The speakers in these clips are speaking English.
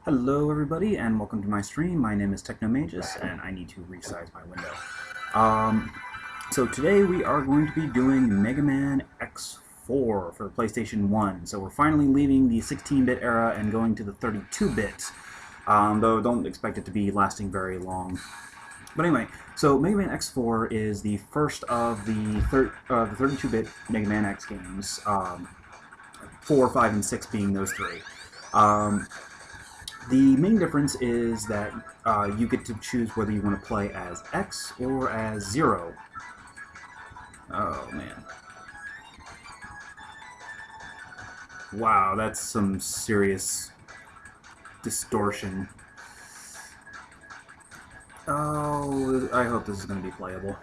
Hello everybody and welcome to my stream. My name is Technomagus and I need to resize my window. So today we are going to be doing Megaman X4 for the PlayStation 1. So we're finally leaving the 16-bit era and going to the 32-bit, though don't expect it to be lasting very long. But anyway, so Megaman X4 is the first of the 32-bit Mega Man X games, 4, 5, and 6 being those three. The main difference is that you get to choose whether you want to play as X or as Zero. Oh, man. Wow, that's some serious distortion. Oh, I hope this is going to be playable.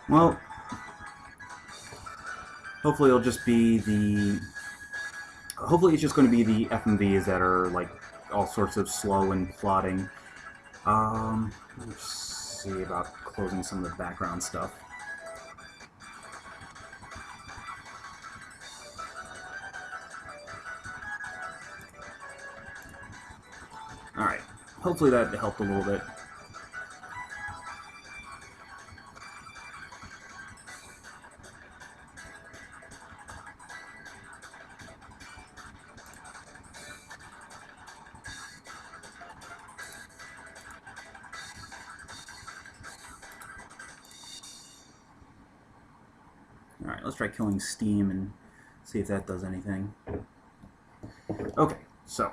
Well, hopefully it'll just be the... Hopefully it's just going to be the FMVs that are, like, all sorts of slow and plodding. Let's see about closing some of the background stuff. Alright, hopefully that helped a little bit. Alright, let's try killing Steam and see if that does anything. Okay, so.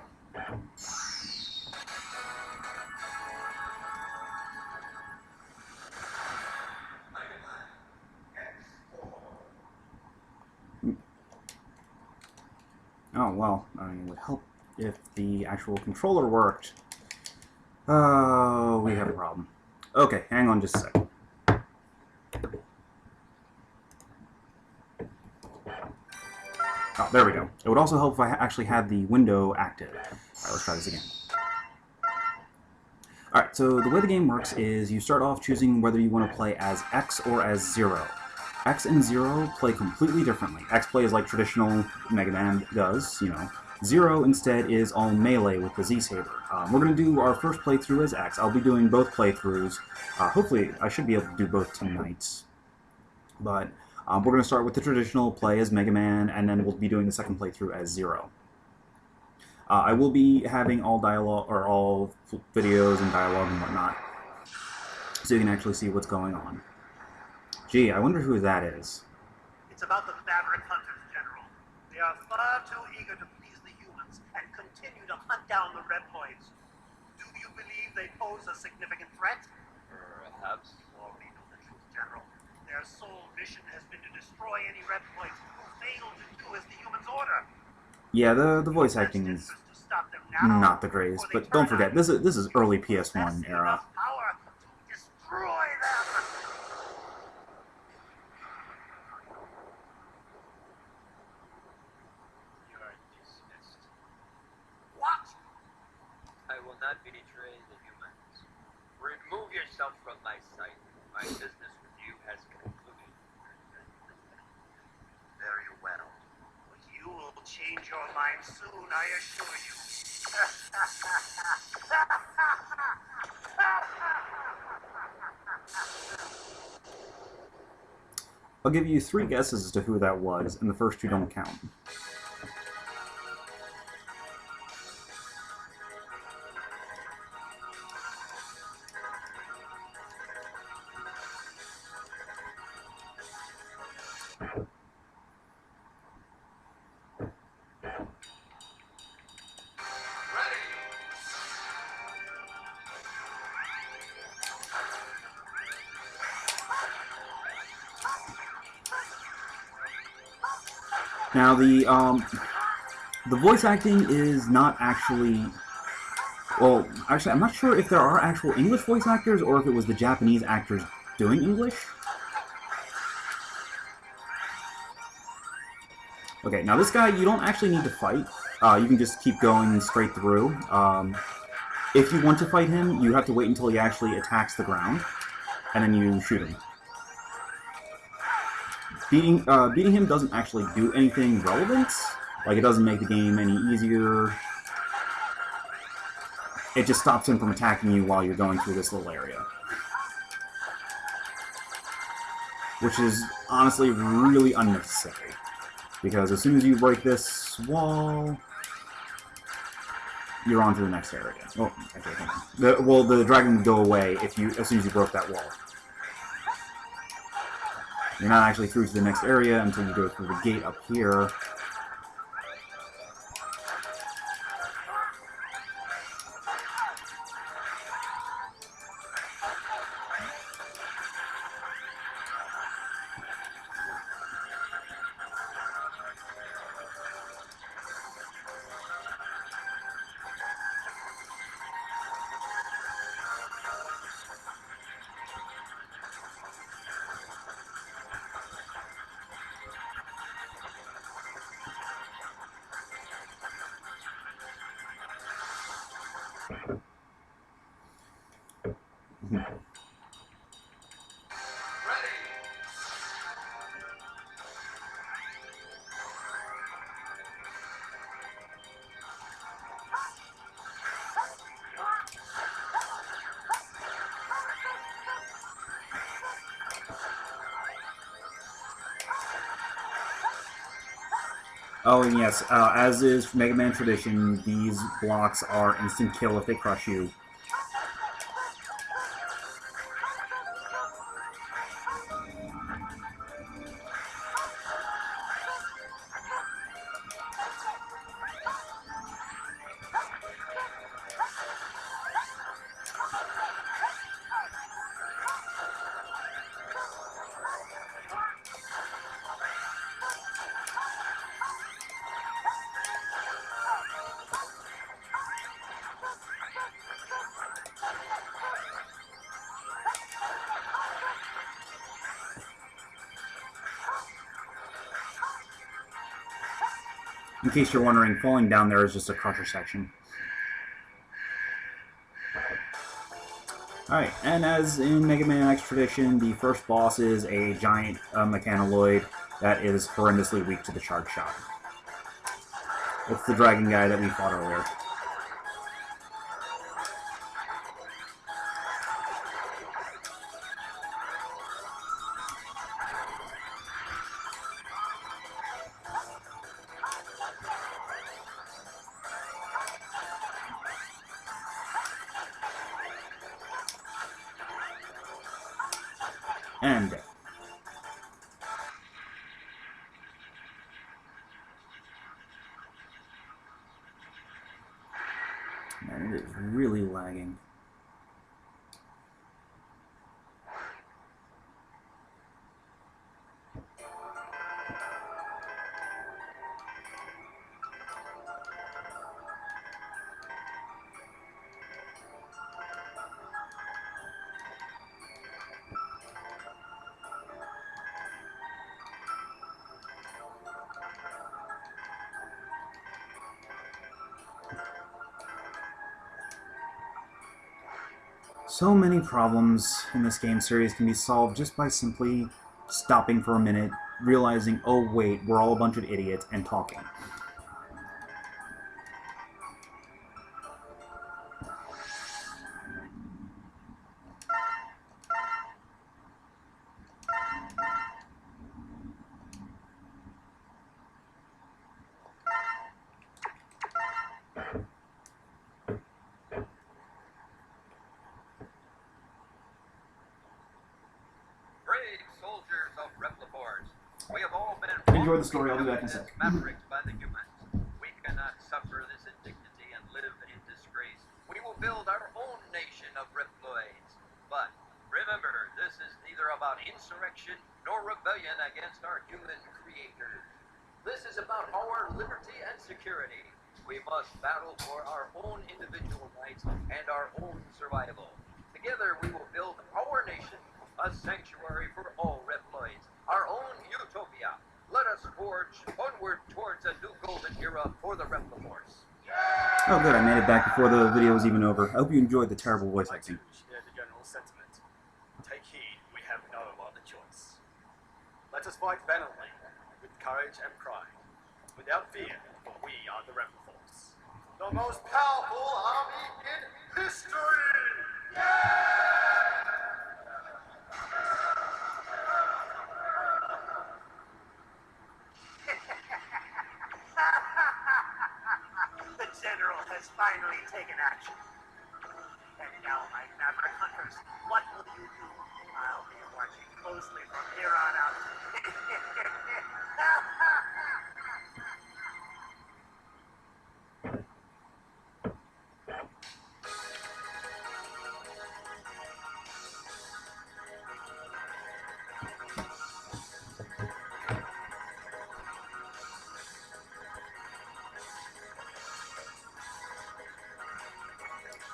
Oh, well, I mean, it would help if the actual controller worked. Oh, we have a problem. Okay, hang on just a second. Oh, there we go. It would also help if I actually had the window active. Alright, let's try this again. Alright, so the way the game works is you start off choosing whether you want to play as X or as Zero. X and Zero play completely differently. X plays like traditional Mega Man does, you know. Zero instead is all melee with the Z-Saber. We're going to do our first playthrough as X. I'll be doing both playthroughs. Hopefully, I should be able to do both tonight. But we're going to start with the traditional play as Mega Man, and then we'll be doing the second playthrough as Zero. I will be having all dialogue, or all videos and dialogue and whatnot, so you can actually see what's going on. Gee, I wonder who that is. It's about the Maverick hunters, General. They are far too eager to please the humans and continue to hunt down the Repliforce. Do you believe they pose a significant threat? Perhaps. Or we know the truth, General. Their sole mission has been to destroy any Repliforce who fail to do as the humans order. Yeah, the voice acting is not the greatest, but don't forget, this is early PS1 era. Power to destroy them. What? I will not betray the humans. Remove yourself from my sight. My business with you has concluded. Very well. But you will change your mind soon, I assure you. I'll give you 3 guesses as to who that was, and the first 2 don't count. Now the voice acting is not actually, well, actually I'm not sure if there are actual English voice actors or if it was the Japanese actors doing English. Okay, now this guy you don't actually need to fight. You can just keep going straight through. If you want to fight him, you have to wait until he actually attacks the ground, and then you shoot him. beating him doesn't actually do anything relevant. Like, it doesn't make the game any easier. It just stops him from attacking you while you're going through this little area. Which is, honestly, really unnecessary. Because as soon as you break this wall, you're on to the next area. Oh, okay, hang on. The dragon would go away as soon as you broke that wall. You're not actually through to the next area until you go through the gate up here. Oh, and yes, as is Mega Man tradition, these blocks are instant kill if they crush you. In case you're wondering, falling down there is just a crusher section. Alright, and as in Mega Man X tradition, the first boss is a giant mechanoid that is horrendously weak to the charge shot. It's the dragon guy that we fought earlier. And death. Man, it is really lagging. So many problems in this game series can be solved just by simply stopping for a minute, realizing, oh wait, we're all a bunch of idiots, and talking. Soldiers of Repliforce, we have all been Enjoy the story, I'll do that in a sec. Mavericks by the humans. We cannot suffer this indignity and live in disgrace. We will build our own nation of Reploids. But remember, this is neither about insurrection nor rebellion against our human creator. This is about our liberty and security. We must battle for our own individual rights and our own survival. Together we will build our nation, a sanctuary for all Reploids, our own utopia. Let us forge onward towards a new golden era for the Repliforce. Oh good, I made it back before the video was even over. I hope you enjoyed the terrible voice acting. Share the general sentiment. Take heed, we have no other choice. Let us fight valiantly, with courage and pride, without fear, for we are the Repliforce, the most powerful army in history! The General has finally taken action. And now, my Maverick Hunters, what will you do? I'll be watching closely from here on out.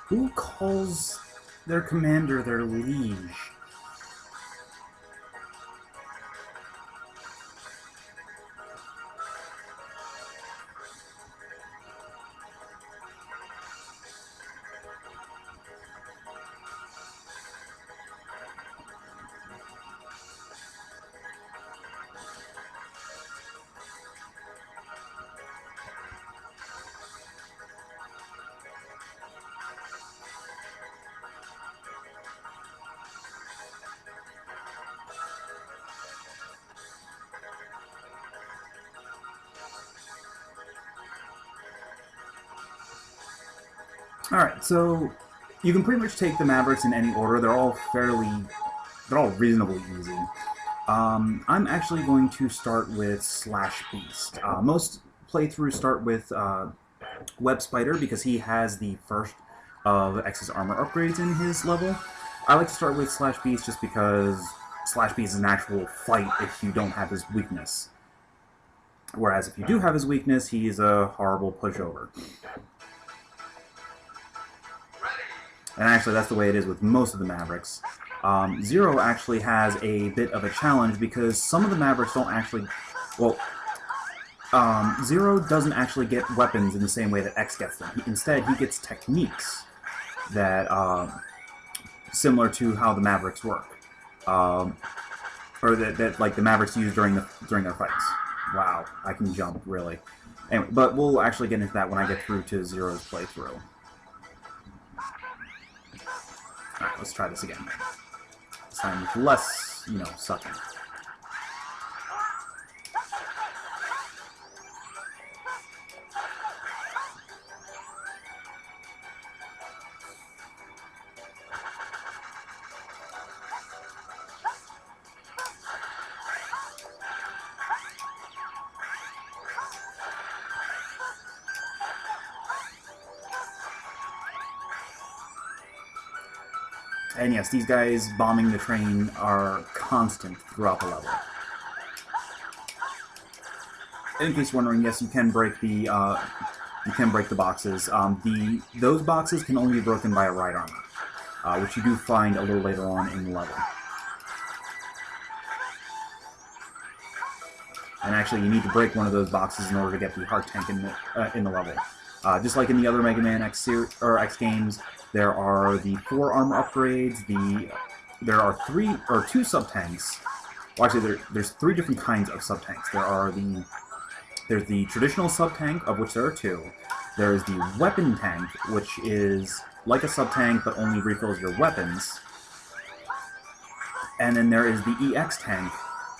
Who calls their commander their liege? Alright, so you can pretty much take the Mavericks in any order. They're all reasonably easy. I'm actually going to start with Slash Beast. Most playthroughs start with Web Spider because he has the first of X's armor upgrades in his level. I like to start with Slash Beast just because Slash Beast is an actual fight if you don't have his weakness. Whereas if you do have his weakness, he's a horrible pushover. And actually, that's the way it is with most of the Mavericks. Zero actually has a bit of a challenge because some of the Mavericks don't actually... Well, Zero doesn't actually get weapons in the same way that X gets them. Instead, he gets techniques that, similar to how the Mavericks work. Or that like, the Mavericks use during their fights. Wow, I can jump, really. Anyway, but we'll actually get into that when I get through to Zero's playthrough. Alright, let's try this again. This time with less, sucking. And yes, these guys bombing the train are constant throughout the level. In case you're wondering, yes, you can break the boxes. Those boxes can only be broken by a right armor, which you do find a little later on in the level. And actually, you need to break one of those boxes in order to get the heart tank in the level. Just like in the other Megaman X games, there are the 4 armor upgrades. There are 2 sub-tanks. Well, actually, there's 3 different kinds of sub-tanks. There's the traditional sub-tank, of which there are 2. There's the weapon tank, which is like a sub-tank, but only refills your weapons. And then there is the EX tank,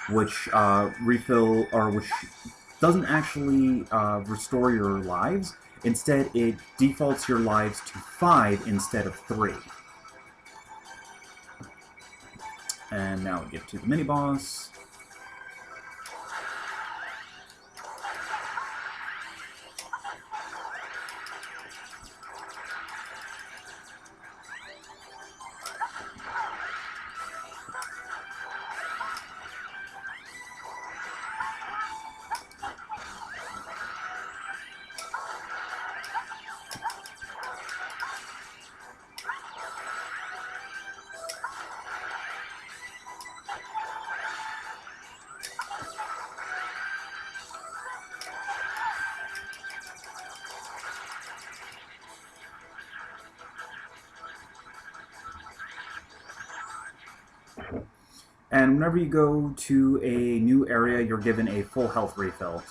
which which doesn't actually restore your lives. Instead, it defaults your lives to 5 instead of 3. And now we get to the mini-boss. And whenever you go to a new area, you're given a full health refill.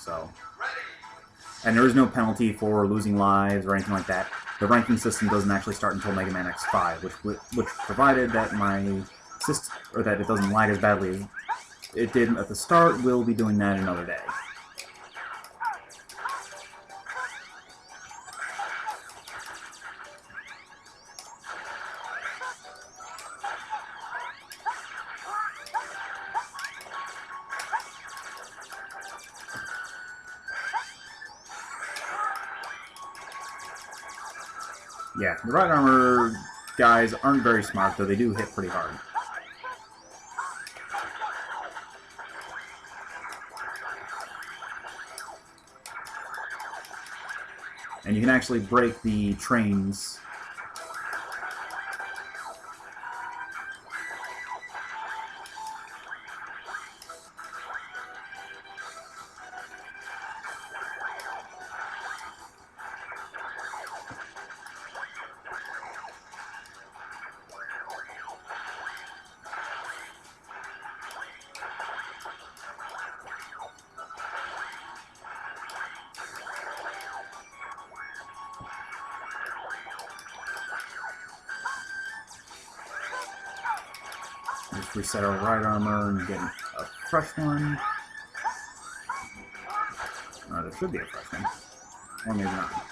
And there is no penalty for losing lives or anything like that. The ranking system doesn't actually start until Megaman X4, which provided that my system, or that it doesn't lag as badly as it did at the start, will be doing that another day. Yeah, the right armor guys aren't very smart, though they do hit pretty hard. And you can actually break the trains. Just reset our right armor and get a fresh one. There should be a fresh one. Or maybe not.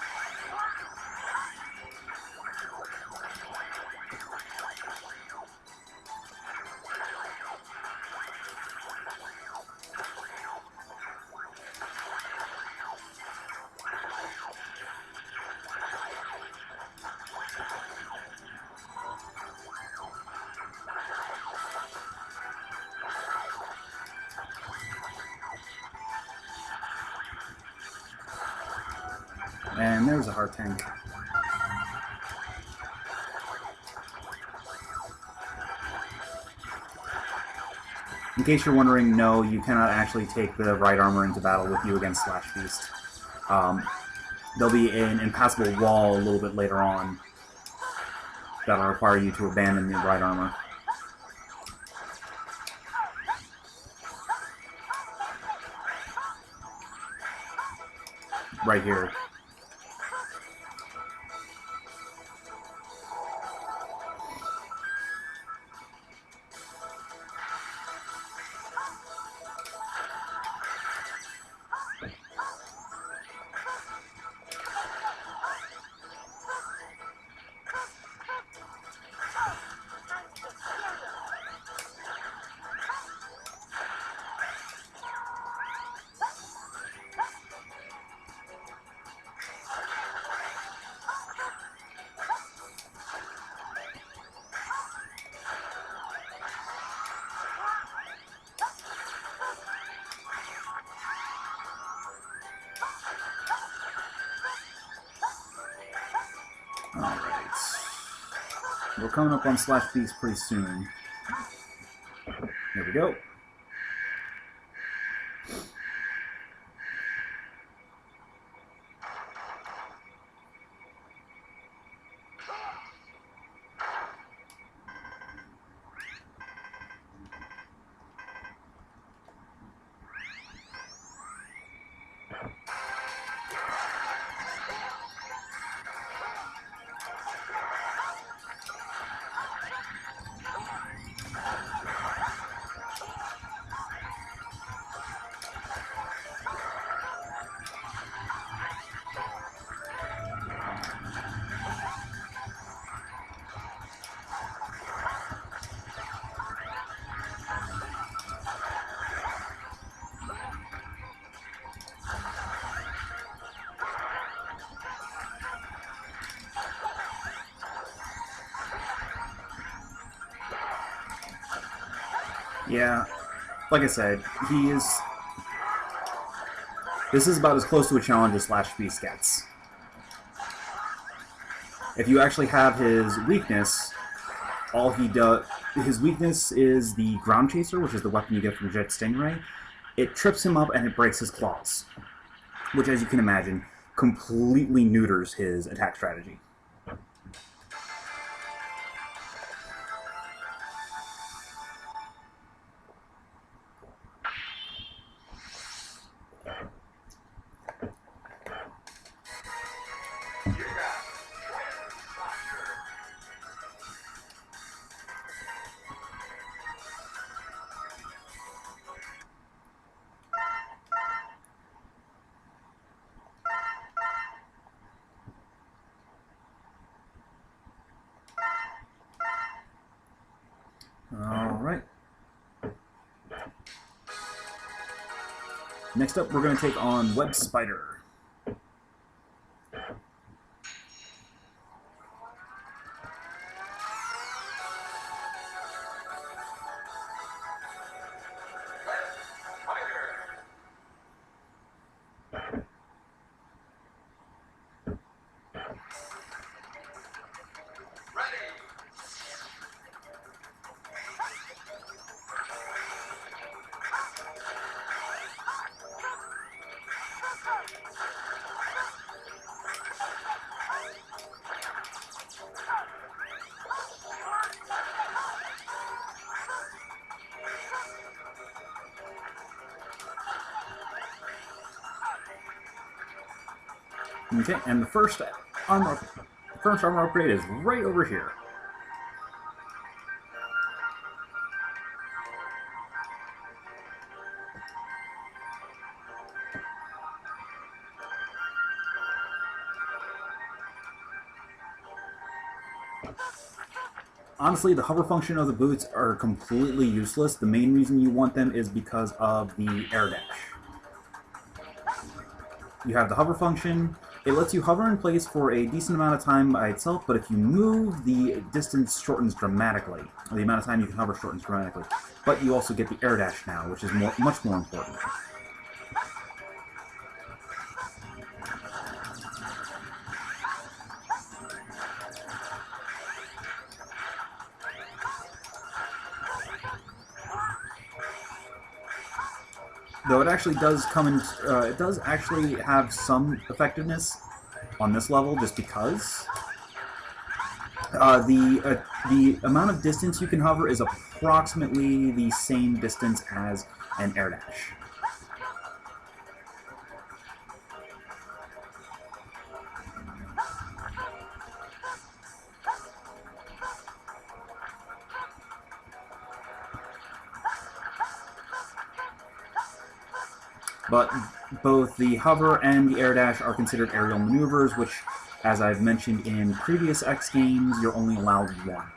And there's a heart tank. In case you're wondering, no, you cannot actually take the right armor into battle with you against Slash Beast. There'll be an impassable wall a little bit later on that'll require you to abandon the right armor. Right here. Alright. We're coming up on Slash Beast pretty soon. Here we go. Yeah, like I said, this is about as close to a challenge as Slash Beast gets. If you actually have his weakness, his weakness is the Ground Chaser, which is the weapon you get from Jet Stingray. It trips him up and it breaks his claws, which, as you can imagine, completely neuters his attack strategy. Next up, we're going to take on Web Spider. Okay, and the first armor upgrade is right over here. Honestly, the hover function of the boots are completely useless. The main reason you want them is because of the air dash. You have the hover function. It lets you hover in place for a decent amount of time by itself, but if you move, the distance shortens dramatically. The amount of time you can hover shortens dramatically. But you also get the air dash now, which is much more important. Though it actually does come in, it does actually have some effectiveness on this level, just because the amount of distance you can hover is approximately the same distance as an air dash. But both the hover and the air dash are considered aerial maneuvers, which, as I've mentioned in previous X games, you're only allowed one.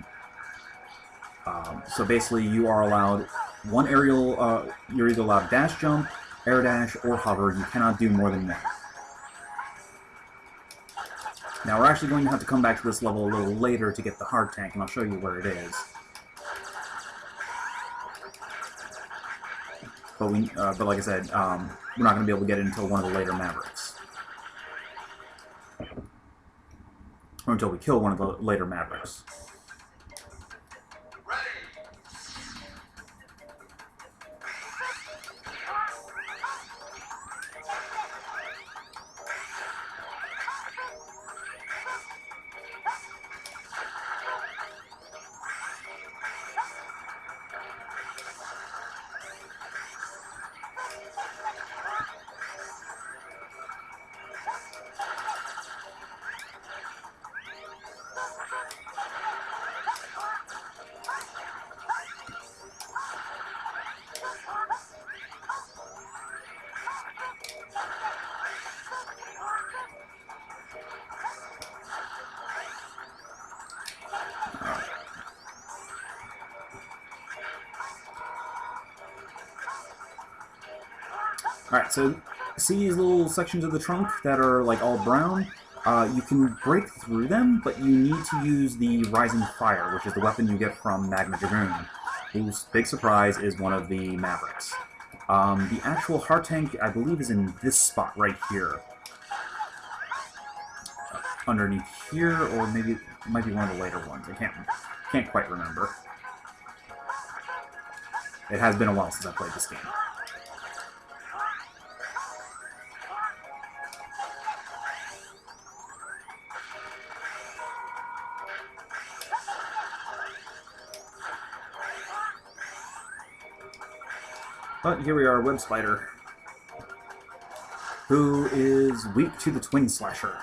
So basically, you are allowed one aerial, you're either allowed dash jump, air dash, or hover. You cannot do more than one. Now, we're actually going to have to come back to this level a little later to get the hard tank, and I'll show you where it is. But like I said, we're not going to be able to get it until one of the later Mavericks. Or until we kill one of the later Mavericks. Alright, so see these little sections of the trunk that are like all brown? You can break through them, but you need to use the Rising Fire, which is the weapon you get from Magma Dragoon, whose big surprise is one of the Mavericks. The actual hard tank, I believe, is in this spot right here. Underneath here, or maybe it might be one of the later ones. I can't quite remember. It has been a while since I played this game. But here we are, Web Spider, who is weak to the Twin Slasher.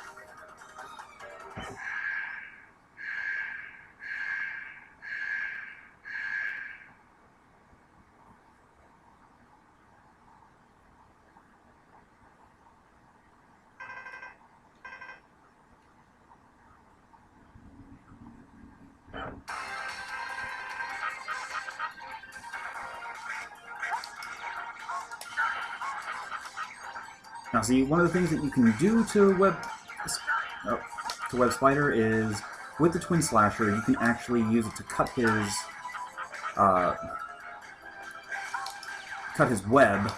Now, see, one of the things that you can do to Web Spider is with the Twin Slasher, you can actually use it to cut his web,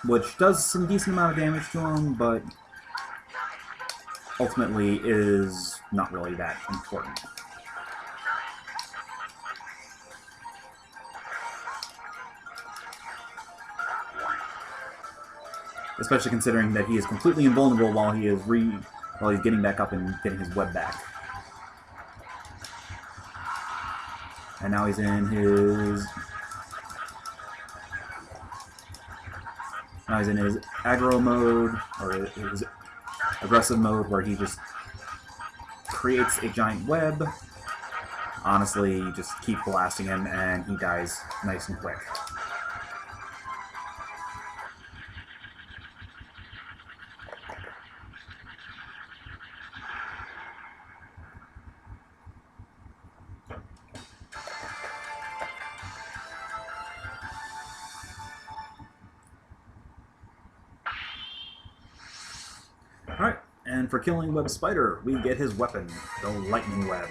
which does some decent amount of damage to him, but ultimately is not really that important. Especially considering that he is completely invulnerable while he's getting back up and getting his web back. And now he's in his aggro mode, or his aggressive mode, where he just creates a giant web. Honestly, you just keep blasting him and he dies nice and quick. Alright, and for killing Web Spider, we get his weapon, the Lightning Web.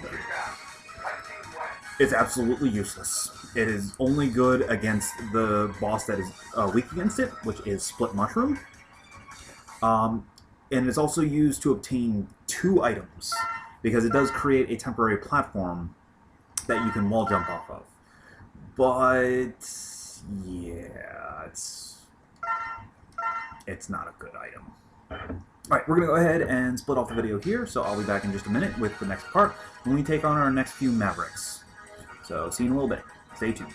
It's absolutely useless. It is only good against the boss that is weak against it, which is Split Mushroom. And it's also used to obtain 2 items, because it does create a temporary platform that you can wall jump off of. But yeah, it's not a good item. Alright, we're going to go ahead and split off the video here, so I'll be back in just a minute with the next part when we take on our next few Mavericks. So, see you in a little bit. Stay tuned.